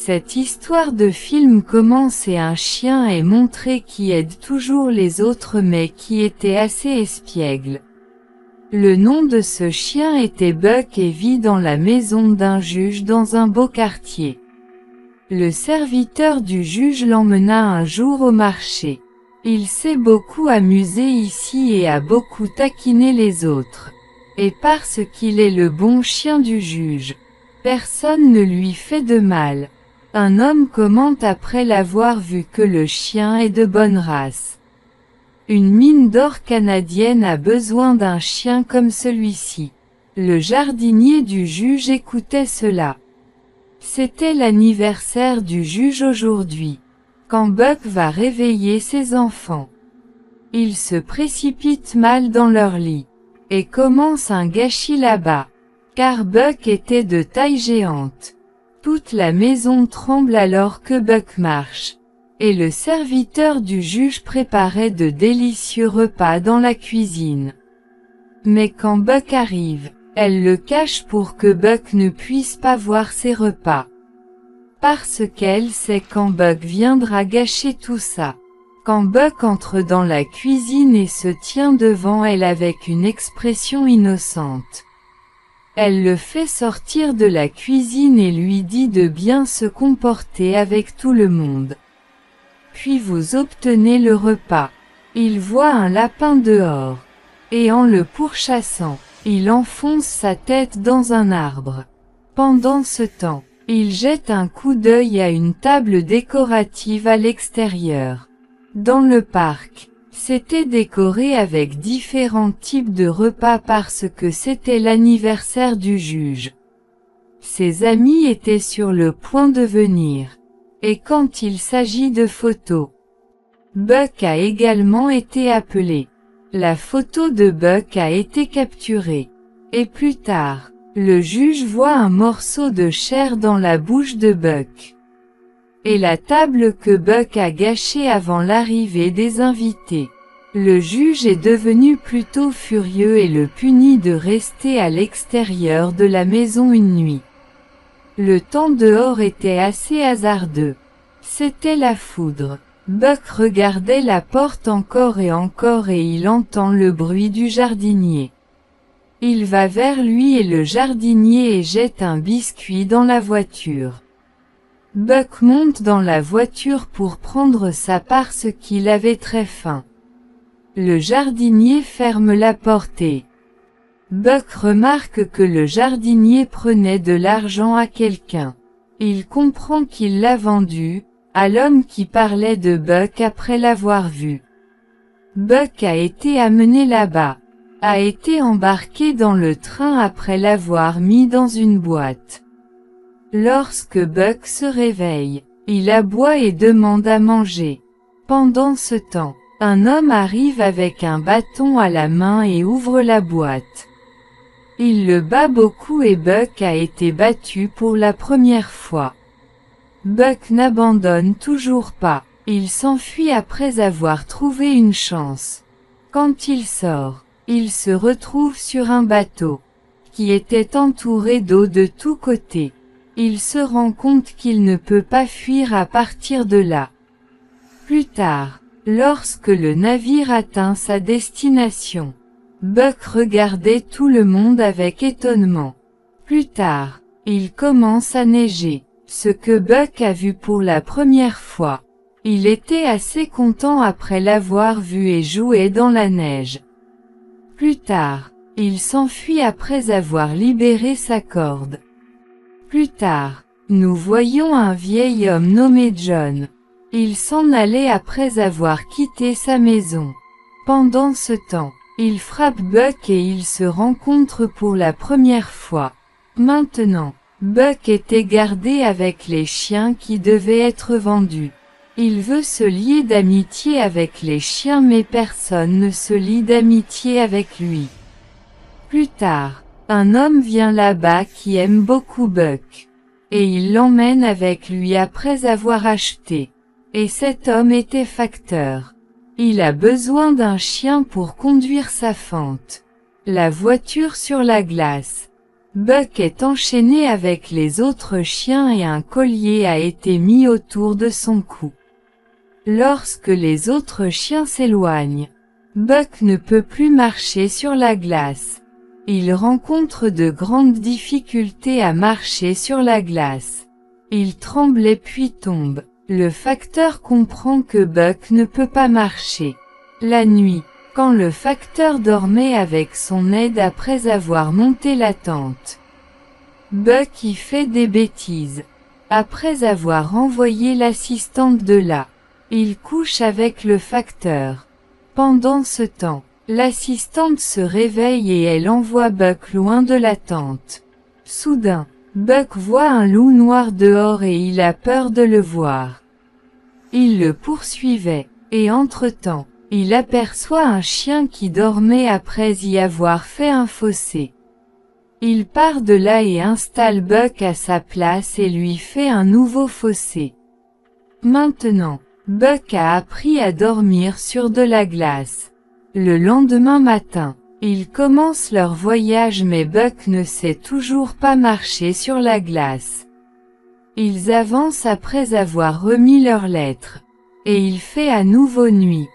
Cette histoire de film commence et un chien est montré qui aide toujours les autres mais qui était assez espiègle. Le nom de ce chien était Buck et vit dans la maison d'un juge dans un beau quartier. Le serviteur du juge l'emmena un jour au marché. Il s'est beaucoup amusé ici et a beaucoup taquiné les autres. Et parce qu'il est le bon chien du juge, personne ne lui fait de mal. Un homme commente après l'avoir vu que le chien est de bonne race. Une mine d'or canadienne a besoin d'un chien comme celui-ci. Le jardinier du juge écoutait cela. C'était l'anniversaire du juge aujourd'hui. Quand Buck va réveiller ses enfants, ils se précipitent mal dans leur lit. Et commence un gâchis là-bas. Car Buck était de taille géante. Toute la maison tremble alors que Buck marche. Et le serviteur du juge préparait de délicieux repas dans la cuisine. Mais quand Buck arrive, elle le cache pour que Buck ne puisse pas voir ses repas. Parce qu'elle sait quand Buck viendra gâcher tout ça. Quand Buck entre dans la cuisine et se tient devant elle avec une expression innocente. Elle le fait sortir de la cuisine et lui dit de bien se comporter avec tout le monde. Puis vous obtenez le repas. Il voit un lapin dehors. Et en le pourchassant, il enfonce sa tête dans un arbre. Pendant ce temps, il jette un coup d'œil à une table décorative à l'extérieur. Dans le parc, c'était décoré avec différents types de repas parce que c'était l'anniversaire du juge. Ses amis étaient sur le point de venir. Et quand il s'agit de photos, Buck a également été appelé. La photo de Buck a été capturée. Et plus tard, le juge voit un morceau de chair dans la bouche de Buck. Et la table que Buck a gâchée avant l'arrivée des invités. Le juge est devenu plutôt furieux et le punit de rester à l'extérieur de la maison une nuit. Le temps dehors était assez hasardeux. C'était la foudre. Buck regardait la porte encore et il entend le bruit du jardinier. Il va vers lui et le jardinier jette un biscuit dans la voiture. Buck monte dans la voiture pour prendre sa part parce qu'il avait très faim. Le jardinier ferme la porte et Buck remarque que le jardinier prenait de l'argent à quelqu'un. Il comprend qu'il l'a vendu, à l'homme qui parlait de Buck après l'avoir vu. Buck a été amené là-bas, a été embarqué dans le train après l'avoir mis dans une boîte. Lorsque Buck se réveille, il aboie et demande à manger. Pendant ce temps, un homme arrive avec un bâton à la main et ouvre la boîte. Il le bat beaucoup et Buck a été battu pour la première fois. Buck n'abandonne toujours pas, il s'enfuit après avoir trouvé une chance. Quand il sort, il se retrouve sur un bateau, qui était entouré d'eau de tous côtés. Il se rend compte qu'il ne peut pas fuir à partir de là. Plus tard, lorsque le navire atteint sa destination, Buck regardait tout le monde avec étonnement. Plus tard, il commence à neiger, ce que Buck a vu pour la première fois. Il était assez content après l'avoir vu et jouait dans la neige. Plus tard, il s'enfuit après avoir libéré sa corde. Plus tard, nous voyons un vieil homme nommé John. Il s'en allait après avoir quitté sa maison. Pendant ce temps, il frappe Buck et ils se rencontrent pour la première fois. Maintenant, Buck était gardé avec les chiens qui devaient être vendus. Il veut se lier d'amitié avec les chiens mais personne ne se lie d'amitié avec lui. Plus tard, un homme vient là-bas qui aime beaucoup Buck. Et il l'emmène avec lui après avoir acheté. Et cet homme était facteur. Il a besoin d'un chien pour conduire sa fente. La voiture sur la glace. Buck est enchaîné avec les autres chiens et un collier a été mis autour de son cou. Lorsque les autres chiens s'éloignent, Buck ne peut plus marcher sur la glace. Il rencontre de grandes difficultés à marcher sur la glace. Il tremble et puis tombe. Le facteur comprend que Buck ne peut pas marcher. La nuit, quand le facteur dormait avec son aide après avoir monté la tente, Buck y fait des bêtises. Après avoir envoyé l'assistante de là, il couche avec le facteur. Pendant ce temps, l'assistante se réveille et elle envoie Buck loin de la tente. Soudain, Buck voit un loup noir dehors et il a peur de le voir. Il le poursuivait, et entre-temps, il aperçoit un chien qui dormait après y avoir fait un fossé. Il part de là et installe Buck à sa place et lui fait un nouveau fossé. Maintenant, Buck a appris à dormir sur de la glace. Le lendemain matin, ils commencent leur voyage mais Buck ne sait toujours pas marcher sur la glace. Ils avancent après avoir remis leurs lettres. Et il fait à nouveau nuit.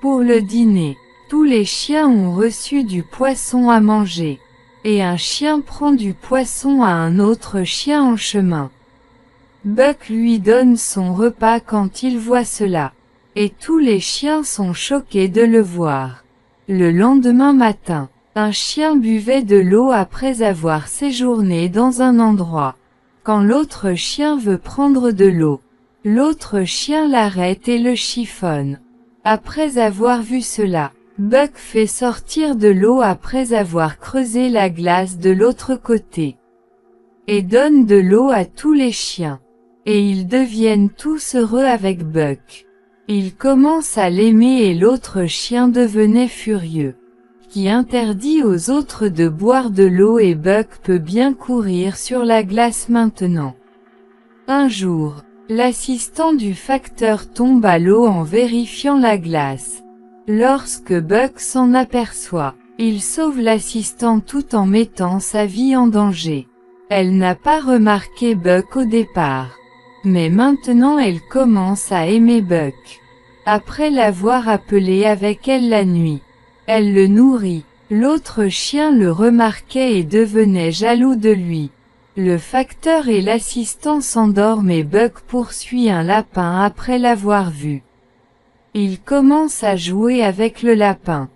Pour le dîner, tous les chiens ont reçu du poisson à manger. Et un chien prend du poisson à un autre chien en chemin. Buck lui donne son repas quand il voit cela. Et tous les chiens sont choqués de le voir. Le lendemain matin, un chien buvait de l'eau après avoir séjourné dans un endroit. Quand l'autre chien veut prendre de l'eau, l'autre chien l'arrête et le chiffonne. Après avoir vu cela, Buck fait sortir de l'eau après avoir creusé la glace de l'autre côté. Et donne de l'eau à tous les chiens. Et ils deviennent tous heureux avec Buck. Il commence à l'aimer et l'autre chien devenait furieux, qui interdit aux autres de boire de l'eau et Buck peut bien courir sur la glace maintenant. Un jour, l'assistant du facteur tombe à l'eau en vérifiant la glace. Lorsque Buck s'en aperçoit, il sauve l'assistant tout en mettant sa vie en danger. Elle n'a pas remarqué Buck au départ. Mais maintenant elle commence à aimer Buck. Après l'avoir appelé avec elle la nuit, elle le nourrit. L'autre chien le remarquait et devenait jaloux de lui. Le facteur et l'assistant s'endorment et Buck poursuit un lapin après l'avoir vu. Il commence à jouer avec le lapin.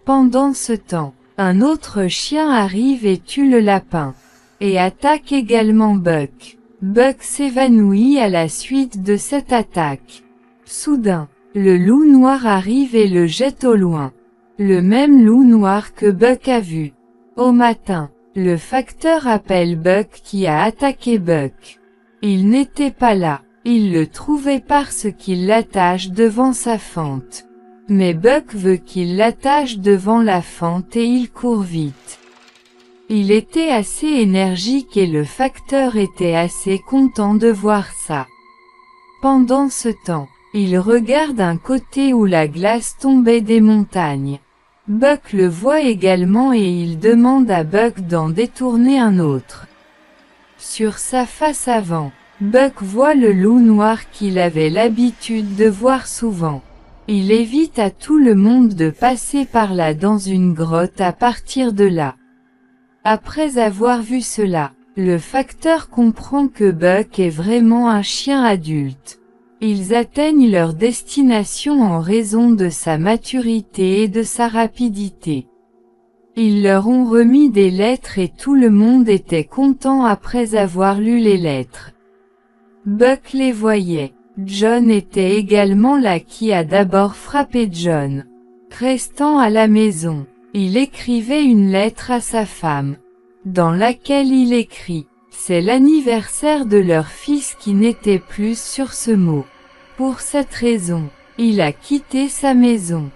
Pendant ce temps, un autre chien arrive et tue le lapin. Et attaque également Buck. Buck s'évanouit à la suite de cette attaque. Soudain, le loup noir arrive et le jette au loin. Le même loup noir que Buck a vu. Au matin, le facteur appelle Buck qui a attaqué Buck. Il n'était pas là, il le trouvait parce qu'il l'attache devant sa fente. Mais Buck veut qu'il l'attache devant la fente et il court vite. Il était assez énergique et le facteur était assez content de voir ça. Pendant ce temps, il regarde un côté où la glace tombait des montagnes. Buck le voit également et il demande à Buck d'en détourner un autre. Sur sa face avant, Buck voit le loup noir qu'il avait l'habitude de voir souvent. Il évite à tout le monde de passer par là dans une grotte à partir de là. Après avoir vu cela, le facteur comprend que Buck est vraiment un chien adulte. Ils atteignent leur destination en raison de sa maturité et de sa rapidité. Ils leur ont remis des lettres et tout le monde était content après avoir lu les lettres. Buck les voyait. John était également là qui a d'abord frappé John. Restant à la maison, il écrivait une lettre à sa femme, dans laquelle il écrit « C'est l'anniversaire de leur fils qui n'était plus sur ce mot. Pour cette raison, il a quitté sa maison. »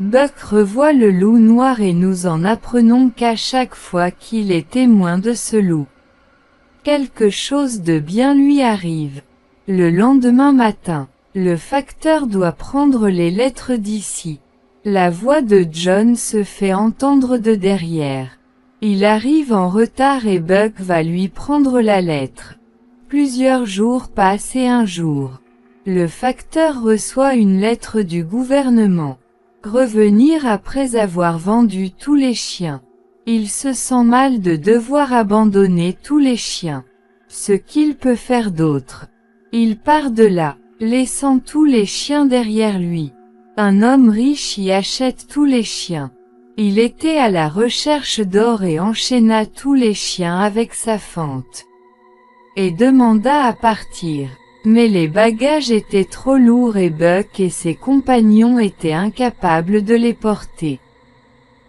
Buck revoit le loup noir et nous en apprenons qu'à chaque fois qu'il est témoin de ce loup, quelque chose de bien lui arrive. Le lendemain matin, le facteur doit prendre les lettres d'ici. La voix de John se fait entendre de derrière. Il arrive en retard et Buck va lui prendre la lettre. Plusieurs jours passent et un jour. Le facteur reçoit une lettre du gouvernement. Revenir après avoir vendu tous les chiens. Il se sent mal de devoir abandonner tous les chiens. Ce qu'il peut faire d'autre. Il part de là, laissant tous les chiens derrière lui. Un homme riche y achète tous les chiens. Il était à la recherche d'or et enchaîna tous les chiens avec sa fente. Et demanda à partir. Mais les bagages étaient trop lourds et Buck et ses compagnons étaient incapables de les porter.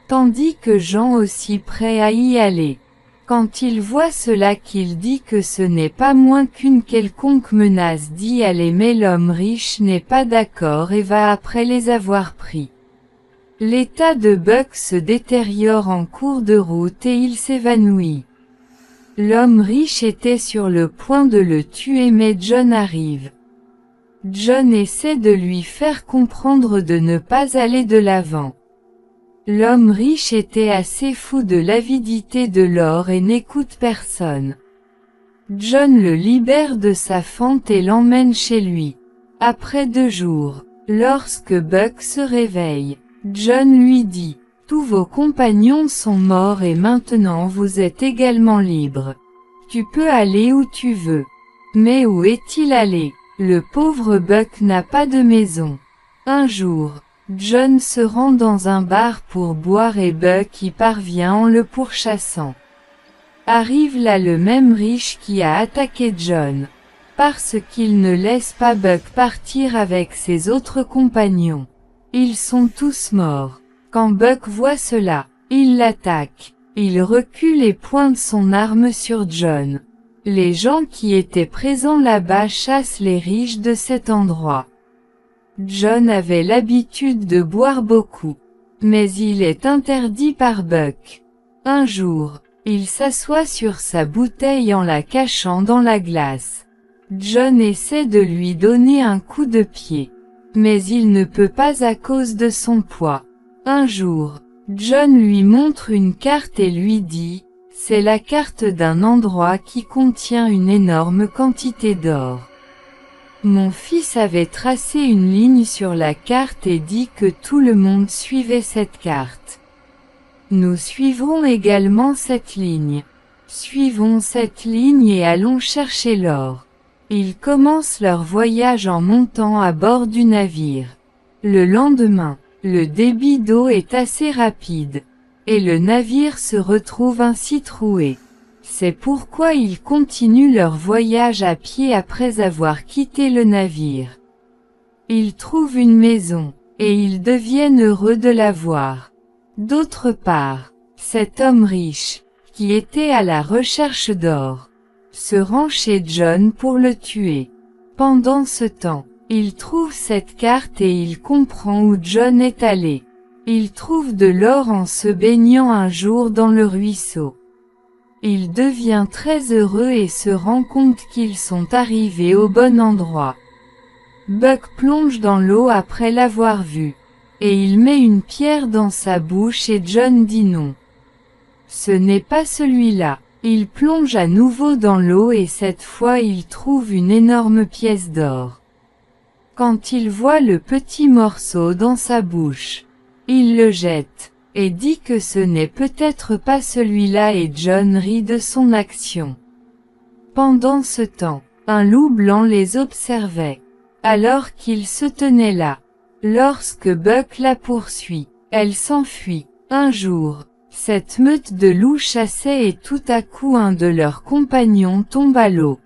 Tandis que Jean aussi prêt à y aller. Quand il voit cela qu'il dit que ce n'est pas moins qu'une quelconque menace d'y aller, mais l'homme riche n'est pas d'accord et va après les avoir pris. L'état de Buck se détériore en cours de route et il s'évanouit. L'homme riche était sur le point de le tuer mais John arrive. John essaie de lui faire comprendre de ne pas aller de l'avant. L'homme riche était assez fou de l'avidité de l'or et n'écoute personne. John le libère de sa fente et l'emmène chez lui. Après 2 jours, lorsque Buck se réveille, John lui dit « Tous vos compagnons sont morts et maintenant vous êtes également libre. Tu peux aller où tu veux. » Mais où est-il allé? Le pauvre Buck n'a pas de maison. Un jour, John se rend dans un bar pour boire et Buck y parvient en le pourchassant. Arrive là le même riche qui a attaqué John. Parce qu'il ne laisse pas Buck partir avec ses autres compagnons. Ils sont tous morts. Quand Buck voit cela, il l'attaque. Il recule et pointe son arme sur John. Les gens qui étaient présents là-bas chassent les riches de cet endroit. John avait l'habitude de boire beaucoup. Mais il est interdit par Buck. Un jour, il s'assoit sur sa bouteille en la cachant dans la glace. John essaie de lui donner un coup de pied. Mais il ne peut pas à cause de son poids. Un jour, John lui montre une carte et lui dit « C'est la carte d'un endroit qui contient une énorme quantité d'or. Mon fils avait tracé une ligne sur la carte et dit que tout le monde suivait cette carte. Nous suivrons également cette ligne. Suivons cette ligne et allons chercher l'or. » Ils commencent leur voyage en montant à bord du navire. Le lendemain, le débit d'eau est assez rapide, et le navire se retrouve ainsi troué. C'est pourquoi ils continuent leur voyage à pied après avoir quitté le navire. Ils trouvent une maison, et ils deviennent heureux de la voir. D'autre part, cet homme riche, qui était à la recherche d'or, se rend chez John pour le tuer. Pendant ce temps, il trouve cette carte et il comprend où John est allé. Il trouve de l'or en se baignant un jour dans le ruisseau. Il devient très heureux et se rend compte qu'ils sont arrivés au bon endroit. Buck plonge dans l'eau après l'avoir vu. Et il met une pierre dans sa bouche et John dit non. Ce n'est pas celui-là. Il plonge à nouveau dans l'eau et cette fois il trouve une énorme pièce d'or. Quand il voit le petit morceau dans sa bouche, il le jette, et dit que ce n'est peut-être pas celui-là et John rit de son action. Pendant ce temps, un loup blanc les observait, alors qu'ils se tenaient là. Lorsque Buck la poursuit, elle s'enfuit. Un jour, cette meute de loups chassait et tout à coup un de leurs compagnons tombe à l'eau.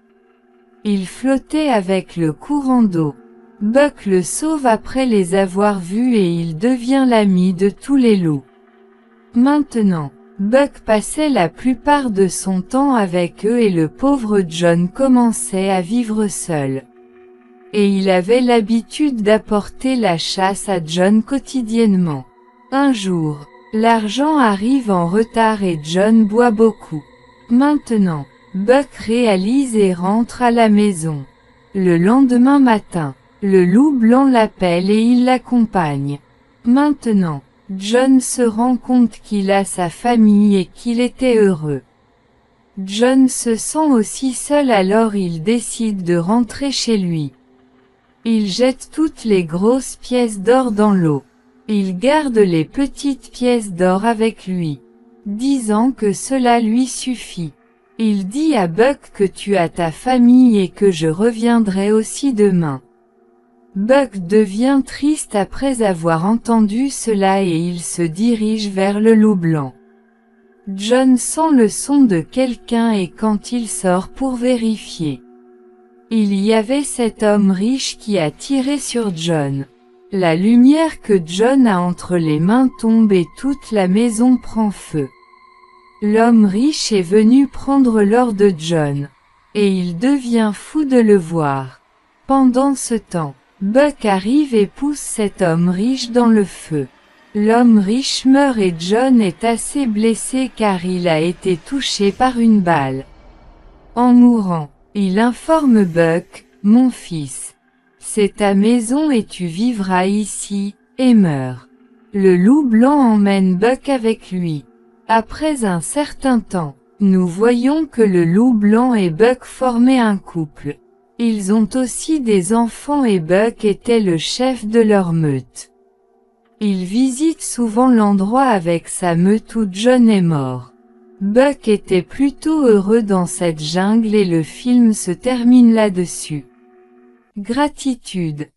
Il flottait avec le courant d'eau. Buck le sauve après les avoir vus et il devient l'ami de tous les loups. Maintenant, Buck passait la plupart de son temps avec eux et le pauvre John commençait à vivre seul. Et il avait l'habitude d'apporter la chasse à John quotidiennement. Un jour, l'argent arrive en retard et John boit beaucoup. Maintenant, Buck réalise et rentre à la maison. Le lendemain matin, le loup blanc l'appelle et il l'accompagne. Maintenant, John se rend compte qu'il a sa famille et qu'il était heureux. John se sent aussi seul, alors il décide de rentrer chez lui. Il jette toutes les grosses pièces d'or dans l'eau. Il garde les petites pièces d'or avec lui, disant que cela lui suffit. Il dit à Buck que tu as ta famille et que je reviendrai aussi demain. Buck devient triste après avoir entendu cela et il se dirige vers le loup blanc. John sent le son de quelqu'un et quand il sort pour vérifier, il y avait cet homme riche qui a tiré sur John. La lumière que John a entre les mains tombe et toute la maison prend feu. L'homme riche est venu prendre l'or de John, et il devient fou de le voir. Pendant ce temps, Buck arrive et pousse cet homme riche dans le feu. L'homme riche meurt et John est assez blessé car il a été touché par une balle. En mourant, il informe Buck, « Mon fils, c'est ta maison et tu vivras ici, et meurs. » Le loup blanc emmène Buck avec lui. Après un certain temps, nous voyons que le loup blanc et Buck formaient un couple. Ils ont aussi des enfants et Buck était le chef de leur meute. Il visite souvent l'endroit avec sa meute où John est mort. Buck était plutôt heureux dans cette jungle et le film se termine là-dessus. Gratitude.